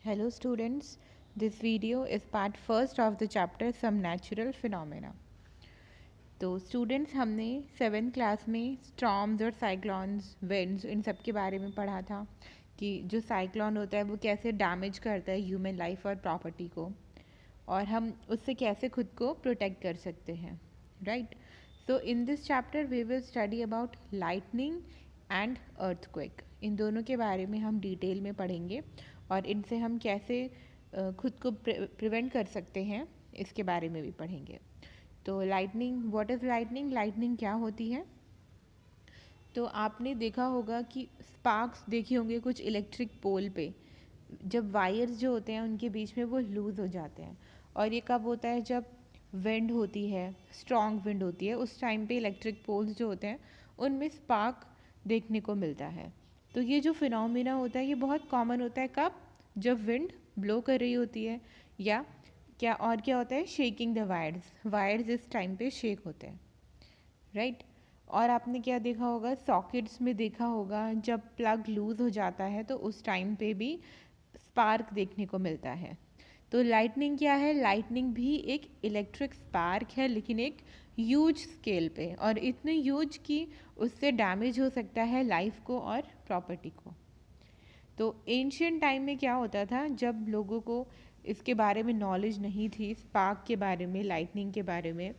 Hello students, this video is part first of the chapter Some Natural Phenomena. तो students हमने 7th class में storms और cyclones winds इन सब के बारे में पढ़ा था कि जो साइक्लोन होता है वो कैसे डैमेज करता है ह्यूमन लाइफ और प्रॉपर्टी को और हम उससे कैसे खुद को प्रोटेक्ट कर सकते हैं, right? So in this chapter we will study about lightning and earthquake. इन दोनों के बारे में हम डिटेल में पढ़ेंगे और इनसे हम कैसे खुद को प्रिवेंट कर सकते हैं इसके बारे में भी पढ़ेंगे। तो lightning, what is lightning? Lightning क्या होती है? तो आपने देखा होगा कि स्पार्क्स देखे होंगे कुछ इलेक्ट्रिक पोल पे, जब वायर्स जो होते हैं उनके बीच में वो लूज़ हो जाते हैं। और ये कब होता है? जब विंड होती है, स्ट्रॉन्ग विंड होती है, उस टाइम पे इलेक्ट्रिक पोल्स जो होते हैं उनमें स्पार्क देखने को मिलता है। तो ये जो फिनोमिना होता है ये बहुत कॉमन होता है। कब? जब विंड ब्लो कर रही होती है, या क्या होता है? शेकिंग द वायर्स, वायर्स इस टाइम पे शेक होते हैं, राइट? और आपने क्या देखा होगा? सॉकेट्स में देखा होगा जब प्लग लूज़ हो जाता है तो उस टाइम पे भी स्पार्क देखने को मिलता है। तो लाइटनिंग क्या है? लाइटनिंग भी एक इलेक्ट्रिक स्पार्क है, लेकिन एक ह्यूज स्केल पे, और इतने ह्यूज कि उससे डैमेज हो सकता है लाइफ को और प्रॉपर्टी को। तो एंशियंट टाइम में क्या होता था, जब लोगों को इसके बारे में नॉलेज नहीं थी, स्पार्क के बारे में, लाइटनिंग के बारे में,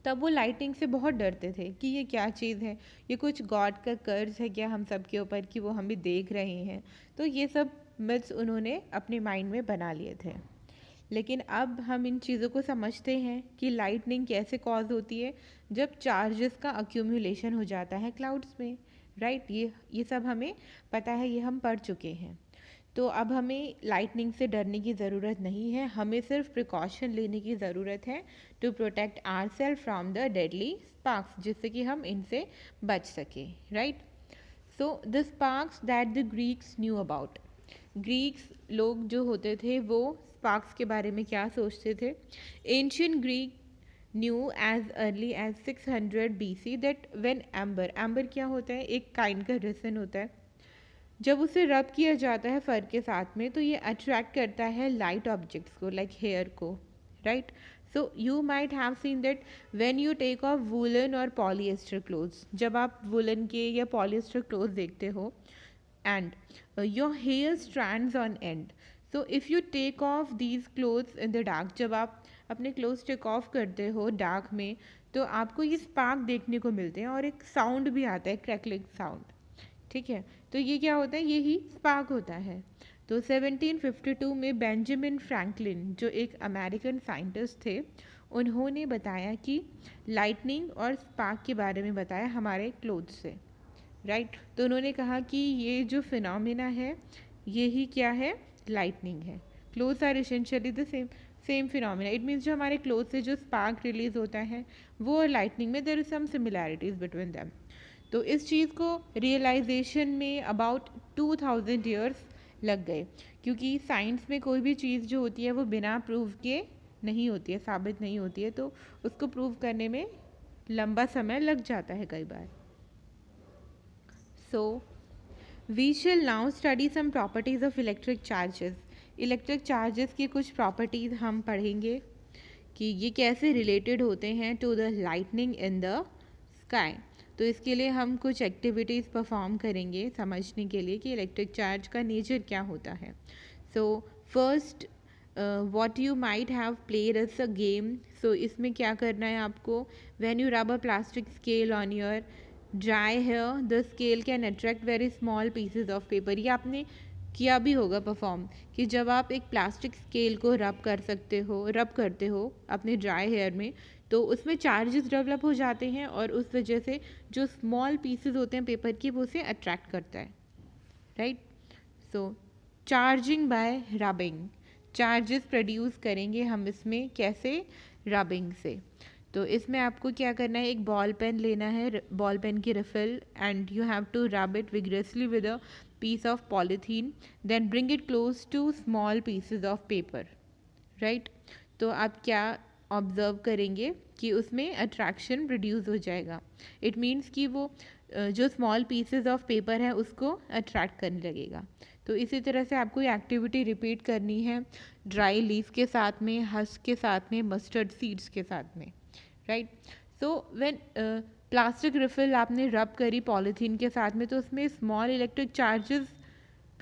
तब वो लाइटिंग से बहुत डरते थे कि ये क्या चीज़ है, ये कुछ गॉड का कर्ज है क्या हम सब के ऊपर कि वो हमें देख रहे हैं। तो ये सब मिथ्स उन्होंने अपने माइंड में बना लिए थे। लेकिन अब हम इन चीज़ों को समझते हैं कि लाइटनिंग कैसे कॉज होती है, जब चार्जेस का अक्यूमुलेशन हो जाता है क्लाउड्स में, राइट? ये सब हमें पता है, ये हम पढ़ चुके हैं। तो अब हमें लाइटनिंग से डरने की ज़रूरत नहीं है, हमें सिर्फ प्रिकॉशन लेने की ज़रूरत है to protect our self from the deadly sparks, जिससे कि हम इनसे बच सकें, right? So the sparks that the Greeks knew about, Greeks लोग जो होते थे वो स्पार्क्स के बारे में क्या सोचते थे? Ancient Greek knew as early as 600 BC that when amber, amber क्या होता है? एक काइंड का रेसन होता है। जब उसे रब किया जाता है फर के साथ में तो ये अट्रैक्ट करता है लाइट ऑब्जेक्ट्स को, लाइक हेयर को, right? So you might have seen that when you take off woollen और पॉलीएस्टर क्लोथ्स, जब आप वुलन के या पॉलीएस्टर क्लोथ्स देखते हो, and your hair strands on end. So if you take off these clothes in the dark, जब आप अपने क्लोथ्स टेक ऑफ करते हो डार्क में, तो आपको ये स्पार्क देखने को मिलते हैं और एक साउंड भी आता है, क्रैकलिंग साउंड, ठीक है? तो ये क्या होता है? यही स्पार्क होता है। तो 1752 में बेंजामिन फ्रैंकलिन, जो एक अमेरिकन साइंटिस्ट थे, उन्होंने बताया कि लाइटनिंग और स्पार्क के बारे में बताया हमारे क्लोथ्स से, राइट? तो उन्होंने कहा कि ये जो फिनोमिना है यही क्या है? लाइटनिंग है। Clothes are essentially the same phenomena. It means जो हमारे क्लोथ से जो स्पार्क रिलीज होता है वो और लाइटनिंग में there is some similarities between them. तो इस चीज़ को रियलाइजेशन में अबाउट 2000 ईयर्स लग गए, क्योंकि साइंस में कोई भी चीज़ जो होती है वो बिना प्रूव के नहीं होती है, साबित नहीं होती है, तो उसको प्रूव करने में लंबा समय लग जाता है कई बार। So we shall now study some properties of electric charges. Electric charges की कुछ प्रॉपर्टीज़ हम पढ़ेंगे कि ये कैसे रिलेटेड होते हैं to the lightning in the sky. तो इसके लिए हम कुछ एक्टिविटीज़ परफॉर्म करेंगे समझने के लिए कि इलेक्ट्रिक चार्ज का नेचर क्या होता है। So first, what you might have played as a game. So इसमें क्या करना है आपको? When you rub a plastic scale on your dry hair the scale can attract very small pieces of paper. ये आपने किया भी होगा परफॉर्म, कि जब आप एक प्लास्टिक स्केल को रब करते हो अपने ड्राई हेयर में, तो उसमें चार्जेस डेवलप हो जाते हैं और उस वजह से जो स्मॉल पीसेस होते हैं पेपर की वो उसे अट्रैक्ट करता है, right? So charging by rubbing, charges produce करेंगे हम इसमें कैसे? रबिंग से। तो इसमें आपको क्या करना है? एक बॉल पेन लेना है, बॉल पेन की refill, and you have to rub it vigorously with a piece of polythene, then bring it close to small pieces of paper, right? तो आप क्या ऑब्जर्व करेंगे कि उसमें अट्रैक्शन प्रोड्यूस हो जाएगा। इट मीन्स कि वो जो स्मॉल पीसेस ऑफ पेपर है उसको अट्रैक्ट करने लगेगा। तो इसी तरह से आपको ये एक्टिविटी रिपीट करनी है ड्राई लीफ के साथ में, हस्क के साथ में, मस्टर्ड सीड्स के साथ में, right. So when plastic refill आपने रब करी पॉलीथीन के साथ में तो उसमें स्मॉल इलेक्ट्रिक चार्जेस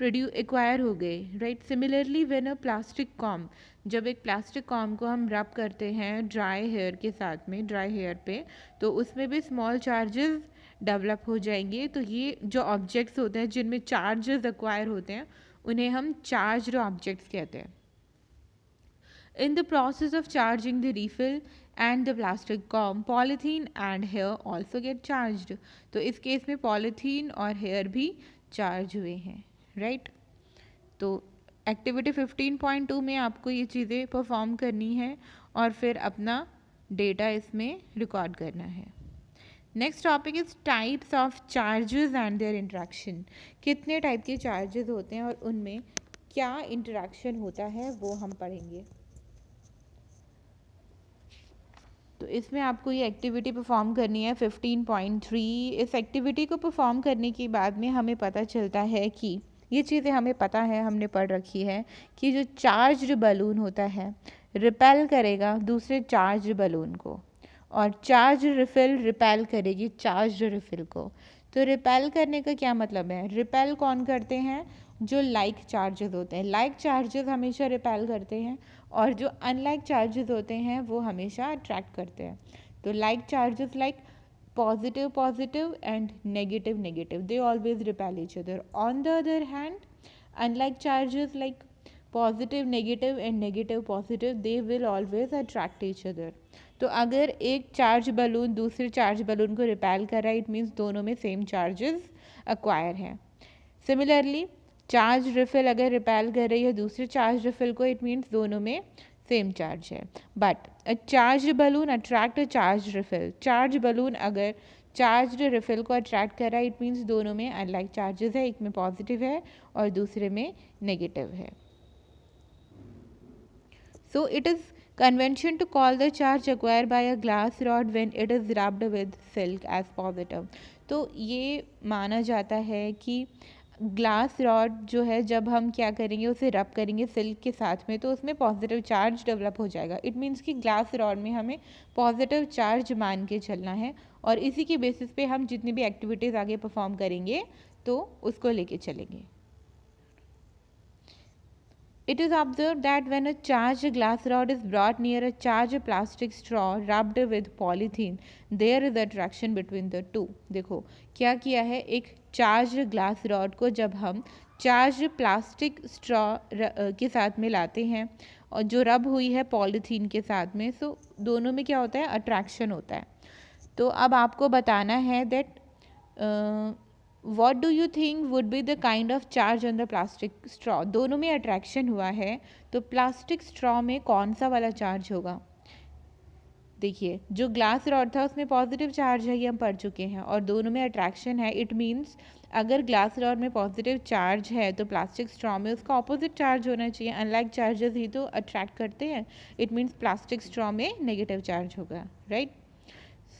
एक्वायर हो गए, right. Similarly when a plastic com, जब एक प्लास्टिक कॉम को हम रब करते हैं ड्राई हेयर के साथ में, ड्राई हेयर पे, तो उसमें भी स्मॉल चार्जेस डेवलप हो जाएंगे। तो ये जो ऑब्जेक्ट्स होते हैं जिनमें चार्जेस एक्वायर होते हैं उन्हें हम चार्ज्ड ऑब्जेक्ट्स कहते हैं। In the process of charging the refill and the plastic comb, polythene and hair also get charged. तो इस केस में पॉलीथीन और हेयर भी चार्ज हुए हैं, राइट। तो एक्टिविटी 15.2 में आपको ये चीज़ें परफॉर्म करनी है और फिर अपना डेटा इसमें रिकॉर्ड करना है। Next topic is types of charges and there interaction. कितने टाइप के चार्जेस होते हैं और उनमें क्या इंटरेक्शन होता है वो हम पढ़ेंगे। तो इसमें आपको ये एक्टिविटी परफॉर्म करनी है 15.3। इस एक्टिविटी को परफॉर्म करने के बाद में हमें पता चलता है कि ये चीज़ें हमें पता है, हमने पढ़ रखी है कि जो चार्ज्ड बलून होता है रिपेल करेगा दूसरे चार्ज्ड बलून को और चार्ज रिफिल रिपेल करेगी चार्ज्ड रिफिल को। तो रिपेल करने का क्या मतलब है? रिपेल कौन करते हैं? जो लाइक चार्जेस होते हैं। लाइक चार्जेस हमेशा रिपेल करते हैं और जो अनलाइक चार्जेस होते हैं वो हमेशा अट्रैक्ट करते हैं। तो like charges like positive positive and negative negative, they always repel each other. On the other hand, unlike charges like positive negative and negative positive, they will always attract each other. तो अगर एक charge balloon दूसरे charge balloon को repel कर रहा है, it means दोनों में सेम चार्जेस अक्वायर हैं। सिमिलरली चार्ज रिफिल अगर रिपेल कर रही है दूसरे चार्ज रिफिल को, इट मीन्स दोनों में सेम चार्ज है। But a charge balloon attract a charge refill. Charge balloon अगर चार्ज रिफिल को अट्रैक्ट कर रहा है, इट मीन्स दोनों में अनलाइक चार्जेस है, एक में पॉजिटिव है और दूसरे में नेगेटिव है। So it is convention to call the charge acquired by a glass rod when it is rubbed with silk as positive। तो ये माना जाता है कि ग्लास रॉड जो है जब हम क्या करेंगे उसे रब करेंगे सिल्क के साथ में तो उसमें पॉजिटिव चार्ज डेवलप हो जाएगा। इट मीन्स कि ग्लास रॉड में हमें पॉजिटिव चार्ज मान के चलना है और इसी के बेसिस पे हम जितनी भी एक्टिविटीज़ आगे परफॉर्म करेंगे तो उसको लेके चलेंगे। It is observed that when a charged glass rod is brought near a charged plastic straw rubbed with polythene, there is attraction between the two। देखो क्या किया है, एक चार्ज ग्लास रॉड को जब हम चार्ज प्लास्टिक स्ट्रॉ के साथ में लाते हैं और जो रब हुई है पॉलीथीन के साथ में, सो दोनों में क्या होता है, अट्रैक्शन होता है। तो अब आपको बताना है that what do you think would be the kind of charge on the plastic straw। दोनों में अट्रैक्शन हुआ है तो प्लास्टिक स्ट्रॉ में कौन सा वाला चार्ज होगा? देखिए जो ग्लास रॉड था उसमें पॉजिटिव चार्ज है, ये हम पढ़ चुके हैं, और दोनों में अट्रैक्शन है। इट मीन्स अगर ग्लास रॉड में पॉजिटिव चार्ज है तो प्लास्टिक स्ट्रॉ में उसका ऑपोजिट चार्ज होना चाहिए। अनलाइक चार्जेस ही तो अट्रैक्ट करते हैं, इट मीन्स प्लास्टिक स्ट्रॉ में नेगेटिव चार्ज होगा, right.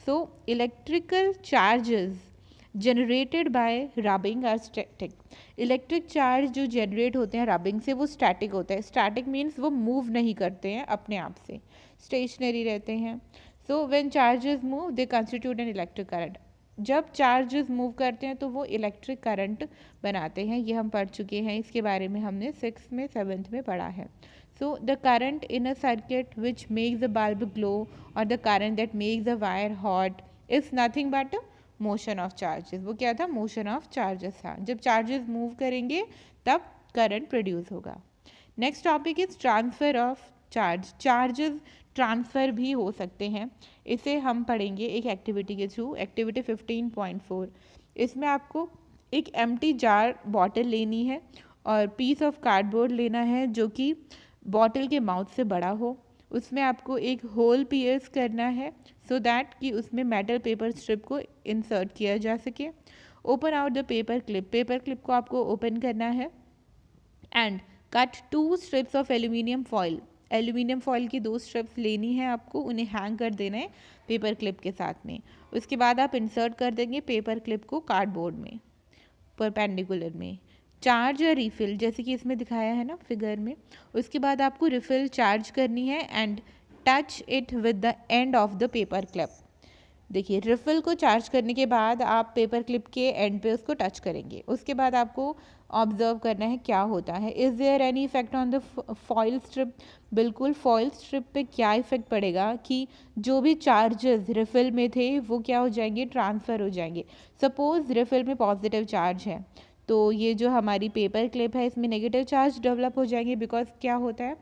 So electrical charges generated by rubbing are static. Electric charge जो जनरेट होते हैं रबिंग से वो स्टैटिक होता है। स्टैटिक मीन्स वो मूव नहीं करते हैं अपने आप से, स्टेशनरी रहते हैं। So when charges move they constitute an electric current. जब चार्जेस मूव करते हैं तो वो इलेक्ट्रिक करंट बनाते हैं, ये हम पढ़ चुके हैं, इसके बारे में हमने 6th में 7th में पढ़ा है। So the current in a circuit which makes the bulb glow और the current that makes the wire hot is nothing but motion of charges. वो क्या था, मोशन ऑफ चार्जेस था। जब चार्जेस मूव करेंगे तब करंट प्रोड्यूस होगा। Next topic is transfer of charge. Charges transfer भी हो सकते हैं, इसे हम पढ़ेंगे एक एक्टिविटी के थ्रू। एक्टिविटी 15.4, इसमें आपको एक एम्प्टी जार बॉटल लेनी है और पीस ऑफ कार्डबोर्ड लेना है जो कि बॉटल के माउथ से बड़ा हो। उसमें आपको एक होल पियर्स करना है सो दैट कि उसमें मेटल पेपर स्ट्रिप को इंसर्ट किया जा सके। Open out the paper clip. Paper clip को आपको ओपन करना है and cut 2 strips of aluminium foil. Aluminium foil की 2 स्ट्रिप्स लेनी है आपको, उन्हें हैंग कर देना है पेपर क्लिप के साथ में। उसके बाद आप इंसर्ट कर देंगे पेपर क्लिप को कार्डबोर्ड में परपेंडिकुलर में। चार्ज या रिफ़िल, जैसे कि इसमें दिखाया है ना फिगर में, उसके बाद आपको रिफ़िल चार्ज करनी है and touch it with the end of the paper clip. देखिए, रिफ़िल को चार्ज करने के बाद आप पेपर क्लिप के एंड पे उसको टच करेंगे। उसके बाद आपको ऑब्जर्व करना है क्या होता है। Is there any effect on the foil strip? बिल्कुल, फॉइल स्ट्रिप पे क्या इफेक्ट पड़ेगा कि जो भी चार्जेस रिफ़िल में थे वो क्या हो जाएंगे, ट्रांसफ़र हो जाएंगे। सपोज़ रिफ़िल में पॉजिटिव चार्ज है तो ये जो हमारी पेपर क्लिप है इसमें नेगेटिव चार्ज डेवलप हो जाएंगे, बिकॉज क्या होता है,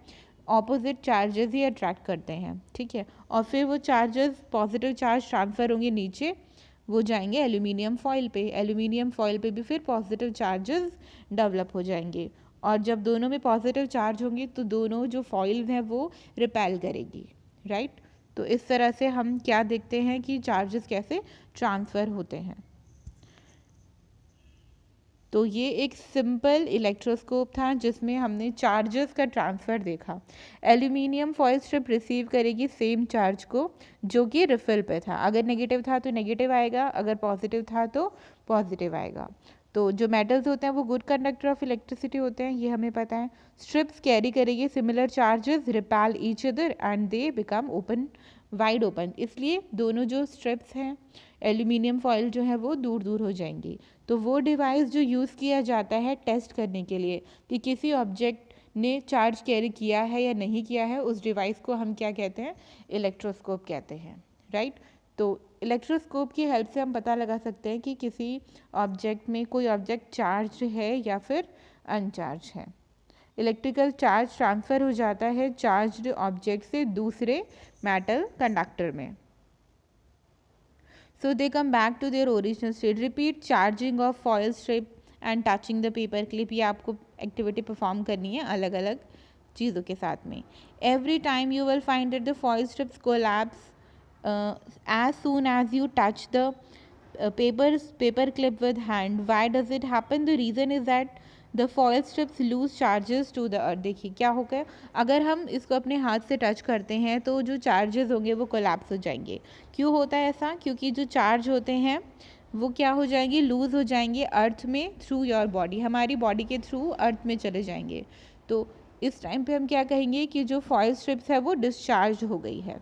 ऑपोजिट चार्जेस ही अट्रैक्ट करते हैं, ठीक है। और फिर वो चार्जेस, पॉजिटिव चार्ज ट्रांसफ़र होंगे नीचे, वो जाएंगे एल्यूमिनियम फॉइल पे। एल्यूमिनियम फॉइल पे भी फिर पॉजिटिव चार्जेस डेवलप हो जाएंगे, और जब दोनों में पॉजिटिव चार्ज होंगे तो दोनों जो फॉइल्स हैं वो रिपेल करेगी, राइट। तो इस तरह से हम क्या देखते हैं कि चार्जेस कैसे ट्रांसफ़र होते हैं। तो ये एक सिंपल इलेक्ट्रोस्कोप था जिसमें हमने चार्जेस का ट्रांसफ़र देखा। एल्यूमिनियम फॉइल स्ट्रिप रिसीव करेगी सेम चार्ज को जो कि रिफ़िल पे था। अगर नेगेटिव था तो नेगेटिव आएगा, अगर पॉजिटिव था तो पॉजिटिव आएगा। तो जो मेटल्स होते हैं वो गुड कंडक्टर ऑफ इलेक्ट्रिसिटी होते हैं, ये हमें पता है। स्ट्रिप्स कैरी करेगी similar charges, repel each other and they become open, wide open. इसलिए दोनों जो स्ट्रिप्स हैं एल्यूमिनियम फॉइल जो है वो दूर दूर हो जाएंगी। तो वो डिवाइस जो यूज़ किया जाता है टेस्ट करने के लिए कि किसी ऑब्जेक्ट ने चार्ज कैरी किया है या नहीं किया है, उस डिवाइस को हम क्या कहते हैं, इलेक्ट्रोस्कोप कहते हैं, राइट। तो इलेक्ट्रोस्कोप की हेल्प से हम पता लगा सकते हैं कि किसी ऑब्जेक्ट में कोई ऑब्जेक्ट चार्ज है या फिर अनचार्ज है। इलेक्ट्रिकल चार्ज ट्रांसफ़र हो जाता है चार्ज्ड ऑब्जेक्ट से दूसरे मेटल कंडक्टर में। So they come back to their original state. Repeat charging of foil strip and touching the paper clip. ये आपको एक्टिविटी परफॉर्म करनी है अलग अलग चीज़ों के साथ में. Every time you will find that the foil strips collapse as soon as you touch the paper clip with hand. Why does it happen? The reason is that the foil strips lose charges to the earth. देखिए क्या होगा, अगर हम इसको अपने हाथ से touch करते हैं तो जो चार्जेस होंगे वो कोलैप्स हो जाएंगे। क्यों होता है ऐसा? क्योंकि जो चार्ज होते हैं वो क्या हो जाएंगे, लूज़ हो जाएंगे अर्थ में थ्रू योर बॉडी, हमारी बॉडी के थ्रू अर्थ में चले जाएंगे। तो इस टाइम पे हम क्या कहेंगे कि जो फॉयल स्ट्रिप्स है वो डिस्चार्ज हो गई है।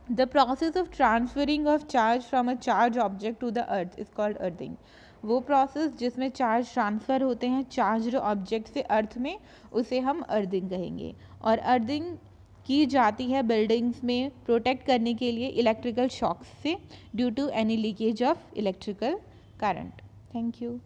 The process of transferring of charge from a charge object to the earth is called earthing. वो प्रोसेस जिसमें चार्ज ट्रांसफ़र होते हैं चार्ज ऑब्जेक्ट से अर्थ में, उसे हम अर्थिंग कहेंगे। और अर्थिंग की जाती है बिल्डिंग्स में प्रोटेक्ट करने के लिए इलेक्ट्रिकल शॉक्स से due to any leakage of electrical current. Thank you.